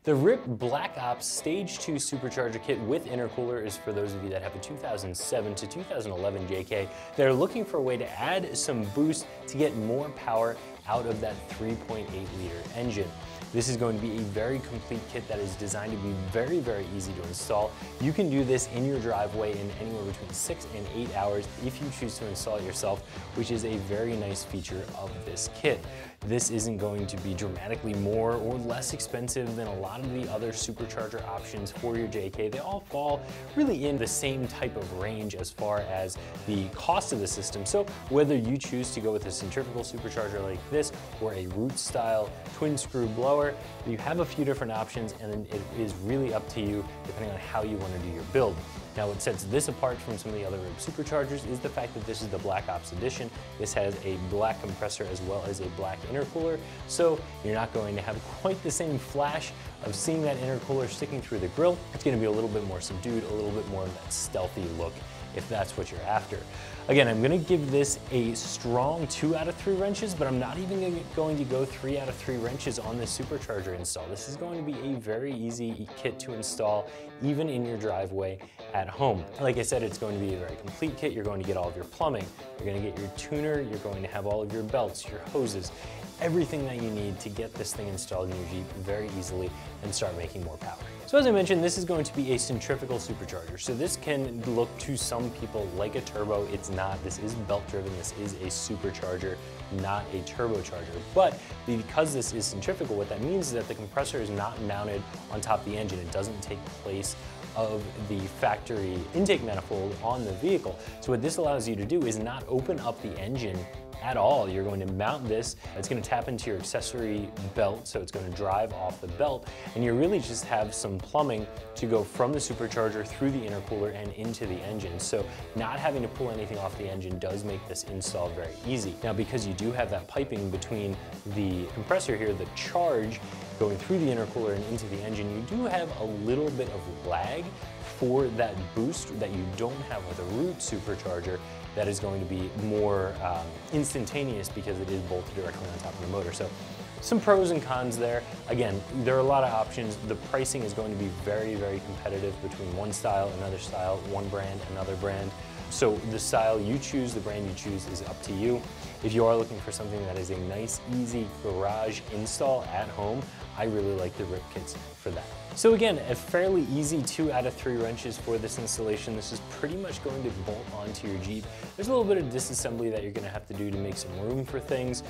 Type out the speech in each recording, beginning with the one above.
The RIPP Black Ops Stage 2 Supercharger Kit with intercooler is for those of you that have a 2007 to 2011 JK that are looking for a way to add some boost to get more power out of that 3.8 liter engine. This is going to be a very complete kit that is designed to be very, very easy to install. You can do this in your driveway in anywhere between 6 and 8 hours if you choose to install it yourself, which is a very nice feature of this kit. This isn't going to be dramatically more or less expensive than a lot of the other supercharger options for your JK. They all fall really in the same type of range as far as the cost of the system. So whether you choose to go with a centrifugal supercharger like this or a root style twin screw blower, you have a few different options, and it is really up to you depending on how you want to do your build. Now, what sets this apart from some of the other RIPP superchargers is the fact that this is the Black Ops edition. This has a black compressor as well as a black intercooler, so you're not going to have quite the same flash of seeing that intercooler sticking through the grill. It's going to be a little bit more subdued, a little bit more of that stealthy look, if that's what you're after. Again, I'm gonna give this a strong 2 out of 3 wrenches, but I'm not even going to go 3 out of 3 wrenches on this supercharger install. This is going to be a very easy kit to install, even in your driveway at home. Like I said, it's going to be a very complete kit. You're going to get all of your plumbing, you're gonna get your tuner, you're going to have all of your belts, your hoses, everything that you need to get this thing installed in your Jeep very easily and start making more power. So as I mentioned, this is going to be a centrifugal supercharger. So this can look to some people like a turbo. It's not. This is belt driven. This is a supercharger, not a turbocharger. But because this is centrifugal, what that means is that the compressor is not mounted on top of the engine. It doesn't take place of the factory intake manifold on the vehicle. So what this allows you to do is not open up the engine at all. You're going to mount this, it's going to tap into your accessory belt, so it's going to drive off the belt, and you really just have some plumbing to go from the supercharger through the intercooler and into the engine. So not having to pull anything off the engine does make this install very easy. Now, because you do have that piping between the compressor here, the charge going through the intercooler and into the engine, you do have a little bit of lag for that boost that you don't have with a root supercharger that is going to be more instantaneous because it is bolted directly on top of the motor. So some pros and cons there. Again, there are a lot of options. The pricing is going to be very, very competitive between one style, another style, one brand, another brand. So the style you choose, the brand you choose is up to you. If you are looking for something that is a nice, easy garage install at home, I really like the RIPP kits for that. So again, a fairly easy 2 out of 3 wrenches for this installation. This is pretty much going to bolt onto your Jeep. There's a little bit of disassembly that you're gonna have to do to make some room for things.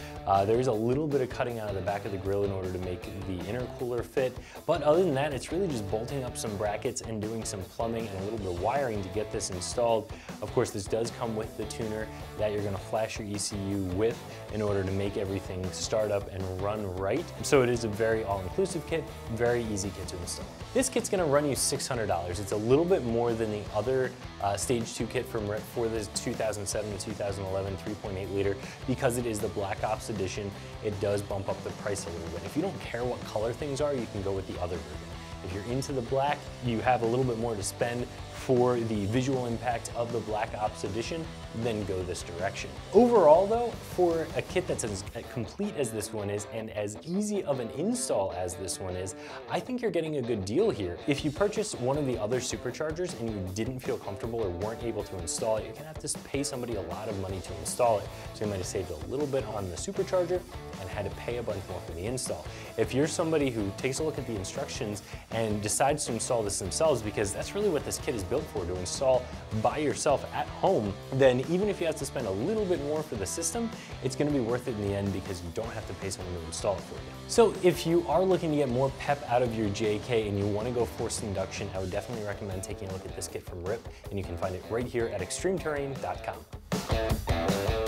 There's a little bit of cutting out of the back of the grill in order to make the intercooler fit. But other than that, it's really just bolting up some brackets and doing some plumbing and a little bit of wiring to get this installed. Of course, this does come with the tuner that you're gonna flash your ECU with in order to make everything start up and run right. So it is a very all-inclusive kit, very easy kit to install. This kit's gonna run you $600. It's a little bit more than the other Stage 2 kit from RIPP for the 2007 to 2011 3.8 liter because it is the Black Ops edition. It does bump up the price a little bit. If you don't care what color things are, you can go with the other version. If you're into the black, you have a little bit more to spend for the visual impact of the Black Ops edition, then go this direction. Overall though, for a kit that's as complete as this one is and as easy of an install as this one is, I think you're getting a good deal here. If you purchased one of the other superchargers and you didn't feel comfortable or weren't able to install it, you're gonna have to pay somebody a lot of money to install it. So you might have saved a little bit on the supercharger and had to pay a bunch more for the install. If you're somebody who takes a look at the instructions and decides to install this themselves, because that's really what this kit is built for, to install by yourself at home, then even if you have to spend a little bit more for the system, it's gonna be worth it in the end because you don't have to pay someone to install it for you. So if you are looking to get more pep out of your JK and you wanna go forced induction, I would definitely recommend taking a look at this kit from RIPP, and you can find it right here at ExtremeTerrain.com.